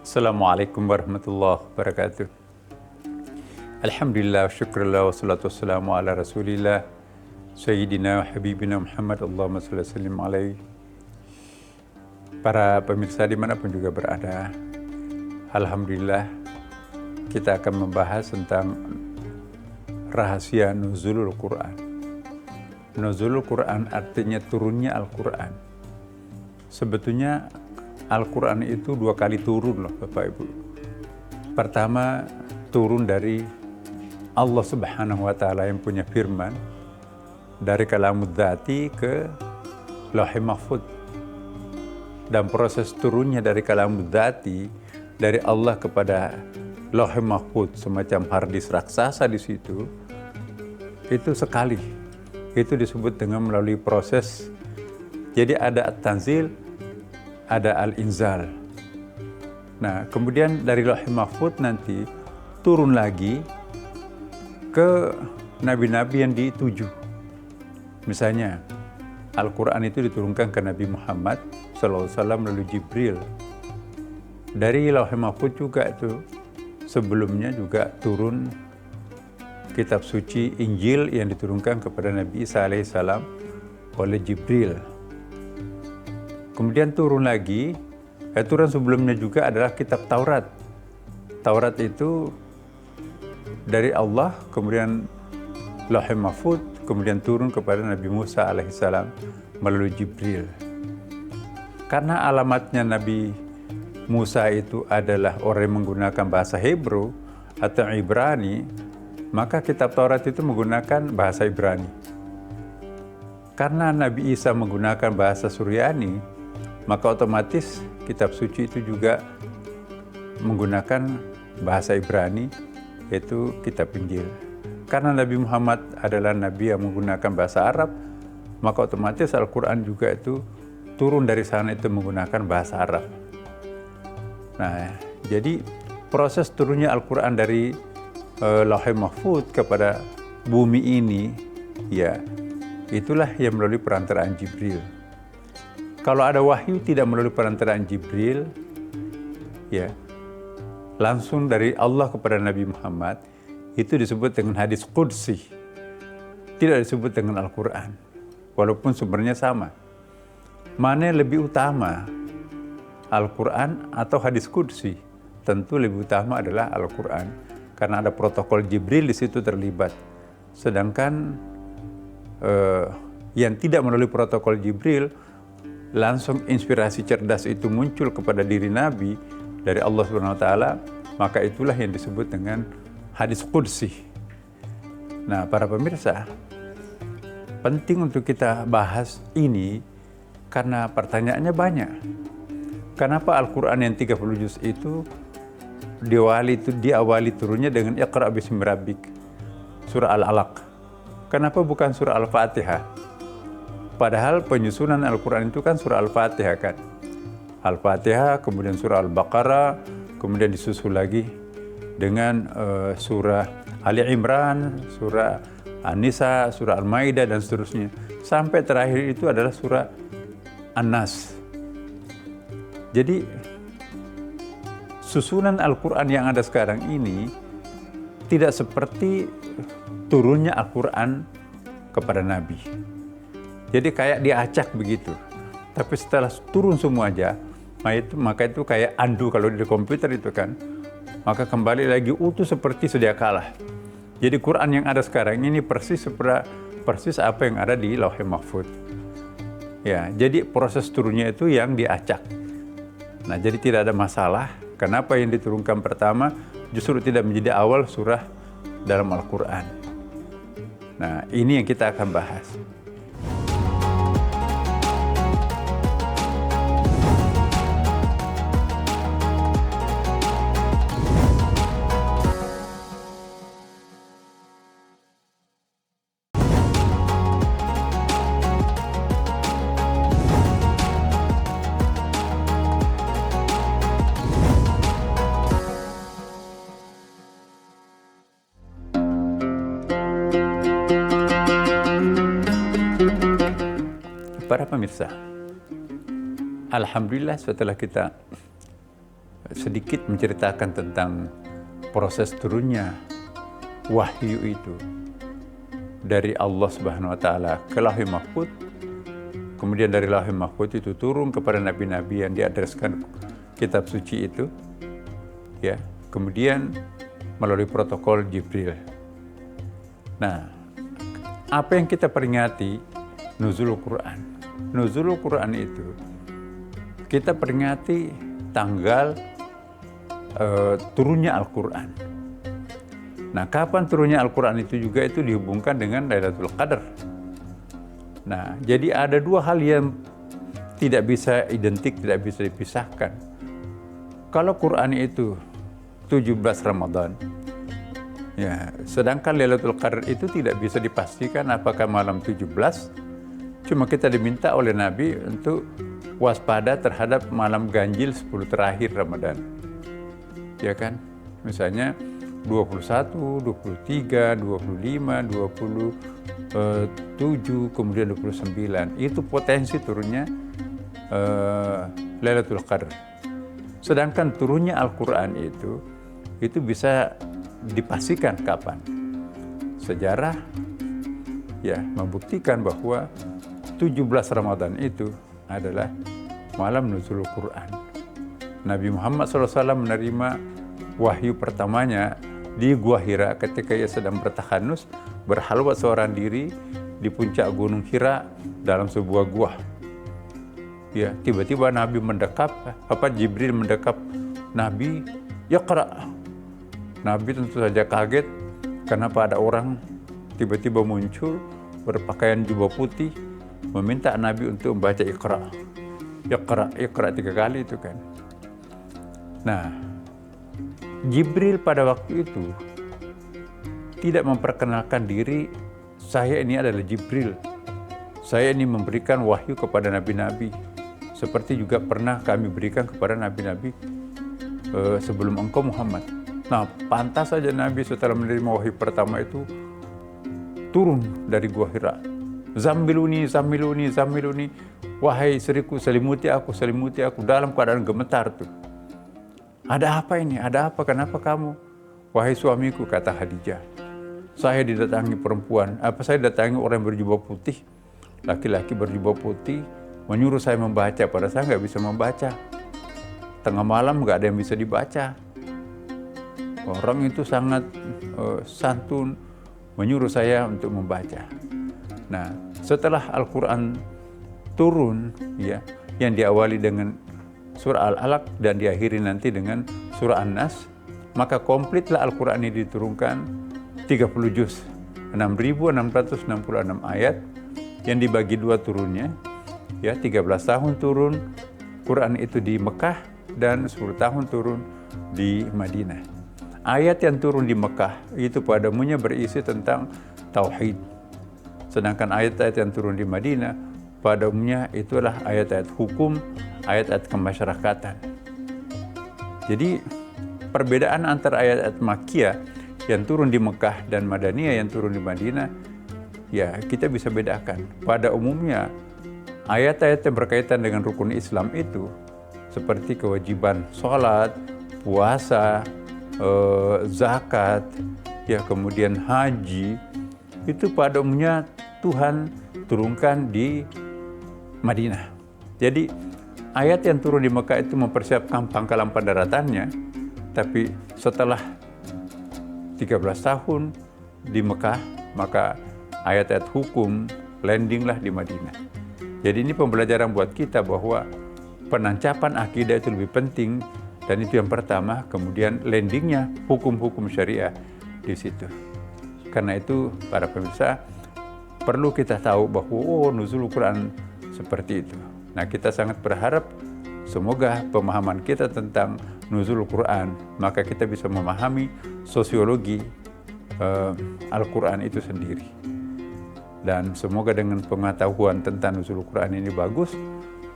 Assalamualaikum warahmatullahi wabarakatuh. Alhamdulillah, syukurlah, wassalatu wassalamu ala rasulillah Sayyidina wa Habibina Muhammad, Allahumma salli wa sallim alaihi. Para pemirsa dimanapun juga berada, Alhamdulillah kita akan membahas tentang rahasia nuzulul Quran. Nuzulul Quran artinya turunnya Al-Quran. Sebetulnya Al-Quran itu 2 kali turun loh Bapak Ibu. Pertama turun dari Allah Subhanahu wa Ta'ala yang punya firman, dari kalamud dzati ke Lauhul Mahfuz. Dan proses turunnya dari kalamud dzati dari Allah kepada Lauhul Mahfuz, semacam harddisk raksasa di situ, itu sekali. Itu disebut dengan melalui proses. Jadi ada at-tanzil, ada al-inzal. Nah, kemudian dari Lauhul Mahfuz nanti turun lagi ke nabi-nabi yang dituju. Misalnya, Al-Quran itu diturunkan ke Nabi Muhammad SAW melalui Jibril. Dari Lauhul Mahfuz juga itu sebelumnya juga turun kitab suci Injil yang diturunkan kepada Nabi Isa alaihissalam oleh Jibril. Kemudian turun lagi, turun sebelumnya juga adalah kitab Taurat. Taurat itu dari Allah, kemudian Lauhul Mahfuz, kemudian turun kepada Nabi Musa alaihissalam melalui Jibril. Karena alamatnya Nabi Musa itu adalah orang yang menggunakan bahasa Hebrew atau Ibrani, maka kitab Taurat itu menggunakan bahasa Ibrani. Karena Nabi Isa menggunakan bahasa Suryani, maka otomatis kitab suci itu juga menggunakan bahasa Ibrani, yaitu kitab Injil. Karena Nabi Muhammad adalah Nabi yang menggunakan bahasa Arab, maka otomatis Al-Quran juga itu turun dari sana itu menggunakan bahasa Arab. Nah, jadi proses turunnya Al-Quran dari Lauhul Mahfuz kepada bumi ini, ya itulah yang melalui perantaraan Jibril. Kalau ada wahyu tidak melalui perantaraan Jibril, ya langsung dari Allah kepada Nabi Muhammad, itu disebut dengan hadis qudsi, tidak disebut dengan Al-Quran, walaupun sumbernya sama. Mana yang lebih utama, Al-Quran atau hadis qudsi? Tentu lebih utama adalah Al-Quran, karena ada protokol Jibril di situ terlibat. Sedangkan yang tidak melalui protokol Jibril, langsung inspirasi cerdas itu muncul kepada diri Nabi dari Allah Subhanahu wa Ta'ala, maka itulah yang disebut dengan hadis qudsi. Nah, para pemirsa, penting untuk kita bahas ini karena pertanyaannya banyak. Kenapa Al-Quran yang 30 juz itu diawali turunnya dengan Iqra' bismi rabbik, surah Al-Alaq? Kenapa bukan surah Al-Fatihah? Padahal penyusunan Al-Quran itu kan surah Al-Fatihah kan. Al-Fatihah, kemudian surah Al-Baqarah, kemudian disusul lagi dengan surah Ali Imran, surah An-Nisa, surah Al-Maidah, dan seterusnya. Sampai terakhir itu adalah surah An-Nas. Jadi, susunan Al-Quran yang ada sekarang ini tidak seperti turunnya Al-Quran kepada Nabi. Jadi kayak diacak begitu. Tapi setelah turun semua aja, maka itu kayak undo kalau di komputer itu kan. Maka kembali lagi utuh seperti sedia kala. Jadi Quran yang ada sekarang ini persis apa yang ada di Lauhul Mahfuz. Ya, jadi proses turunnya itu yang diacak. Nah, jadi tidak ada masalah. Kenapa yang diturunkan pertama justru tidak menjadi awal surah dalam Al-Quran. Nah, ini yang kita akan bahas. Para pemirsa, alhamdulillah setelah kita sedikit menceritakan tentang proses turunnya wahyu itu dari Allah Subhanahu wa taala ke Lauhul Mahfuz. Kemudian dari Lauhul Mahfuz itu turun kepada nabi-nabi yang diadraskan kitab suci itu, ya. Kemudian melalui protokol Jibril. Nah, apa yang kita peringati nuzulul Quran? Nuzulul Quran itu kita peringati tanggal turunnya Al-Quran. Nah, kapan turunnya Al-Quran itu juga itu dihubungkan dengan Lailatul Qadar. Nah, jadi ada dua hal yang tidak bisa identik, tidak bisa dipisahkan. Kalau Quran itu 17 Ramadan, ya, sedangkan Lailatul Qadar itu tidak bisa dipastikan apakah malam 17. Cuma kita diminta oleh Nabi untuk waspada terhadap malam ganjil 10 terakhir Ramadan. Ya kan? Misalnya 21, 23, 25, 27, kemudian 29. Itu potensi turunnya Lailatul Qadar. Sedangkan turunnya Al-Quran itu bisa dipastikan kapan. Sejarah ya membuktikan bahwa 17 Ramadan itu adalah malam nuzul Quran. Nabi Muhammad SAW menerima wahyu pertamanya di Gua Hira ketika ia sedang bertahanus, berhalwat seorang diri di puncak Gunung Hira dalam sebuah gua. Ya, tiba-tiba Nabi mendekap, Jibril mendekap Nabi, Iqra. Nabi tentu saja kaget, kenapa ada orang tiba-tiba muncul berpakaian jubah putih, meminta Nabi untuk membaca Iqra. Iqra 3 kali itu kan. Nah, Jibril pada waktu itu tidak memperkenalkan diri, saya ini adalah Jibril. Saya ini memberikan wahyu kepada nabi-nabi. Seperti juga pernah kami berikan kepada nabi-nabi sebelum engkau Muhammad. Nah, pantas saja Nabi setelah menerima wahyu pertama itu turun dari Gua Hira. Zammiluni, zammiluni, zammiluni. Wahai istriku, selimuti aku dalam keadaan gemetar tuh. Ada apa ini? Ada apa? Kenapa kamu? Wahai suamiku, kata Khadijah. Saya didatangi perempuan. Saya datangi orang berjubah putih. Laki-laki berjubah putih menyuruh saya membaca, padahal saya nggak bisa membaca. Tengah malam nggak ada yang bisa dibaca. Orang itu sangat santun, menyuruh saya untuk membaca. Nah, setelah Al-Quran turun, ya, yang diawali dengan surah Al-Alaq dan diakhiri nanti dengan surah An-Nas, maka komplitlah Al-Quran ini diturunkan 30 juz, 6.666 ayat yang dibagi dua turunnya, ya, 13 tahun turun Quran itu di Mekah dan 10 tahun turun di Madinah. Ayat yang turun di Mekah itu pada umumnya berisi tentang tauhid. Sedangkan ayat-ayat yang turun di Madinah pada umumnya itulah ayat-ayat hukum, ayat-ayat kemasyarakatan. Jadi perbedaan antara ayat-ayat Makkiyah yang turun di Mekah dan Madaniyah yang turun di Madinah, ya kita bisa bedakan. Pada umumnya ayat-ayat yang berkaitan dengan rukun Islam itu seperti kewajiban sholat, puasa, zakat, ya kemudian haji, itu pada umumnya Tuhan turunkan di Madinah. Jadi ayat yang turun di Mekah itu mempersiapkan pangkalan pendaratannya, tapi setelah 13 tahun di Mekah, maka ayat-ayat hukum landinglah di Madinah. Jadi ini pembelajaran buat kita bahwa penancapan akidah itu lebih penting, dan itu yang pertama, kemudian landingnya hukum-hukum syariah di situ. Karena itu para pemirsa perlu kita tahu bahwa nuzul Quran seperti itu. Nah, kita sangat berharap semoga pemahaman kita tentang nuzul Quran, maka kita bisa memahami sosiologi Al-Quran itu sendiri. Dan semoga dengan pengetahuan tentang nuzul Quran ini bagus,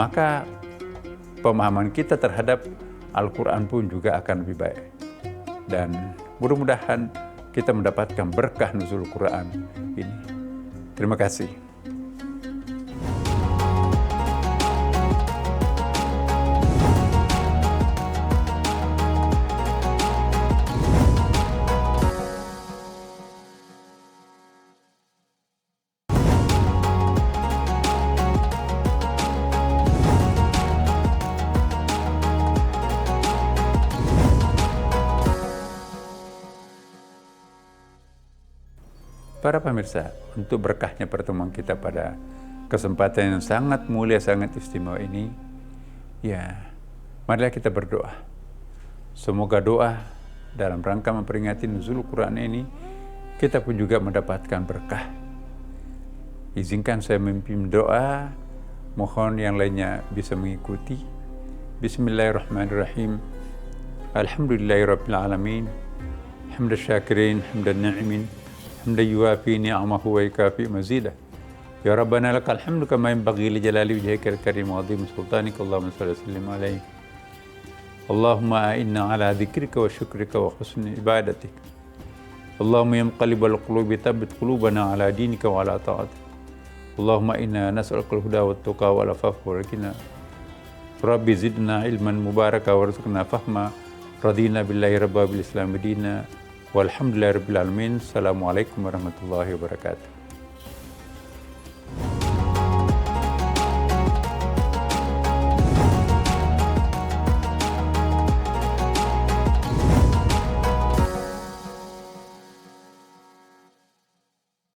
maka pemahaman kita terhadap Al-Quran pun juga akan lebih baik. Dan mudah-mudahan kita mendapatkan berkah nuzul Quran ini. Terima kasih. Para pemirsa, untuk berkahnya pertemuan kita pada kesempatan yang sangat mulia, sangat istimewa ini, ya, marilah kita berdoa. Semoga doa dalam rangka memperingati nuzul Quran ini, kita pun juga mendapatkan berkah. Izinkan saya memimpin doa, mohon yang lainnya bisa mengikuti. Bismillahirrahmanirrahim. Alhamdulillahirabbil alamin. Hamdan syakirin, hamdan na'imin. Hamdan yuwafi ni'amahu wa yukafi mazidah. Ya Rabbana lakal hamdu kama yanbaghi li jalali wajhikal karim wa 'azimi sultanika. Allahumma shalli wa sallim alaihi. Allahumma a'inna ala dzikrika wa syukrika wa husni ibadatik. Allahumma ya muqallibal qulubi tsabbit qulubana ala dinika wa ala ta'atik. Allahumma inna nas'aluka al-huda wat tuqa wal afafa wal ghina. Rabbi zidna ilman mubaraka warzuqna fahma. Radina billahi rabbil islam dina. Walhamdulillahi rabbil alamin. Assalamualaikum warahmatullahi wabarakatuh.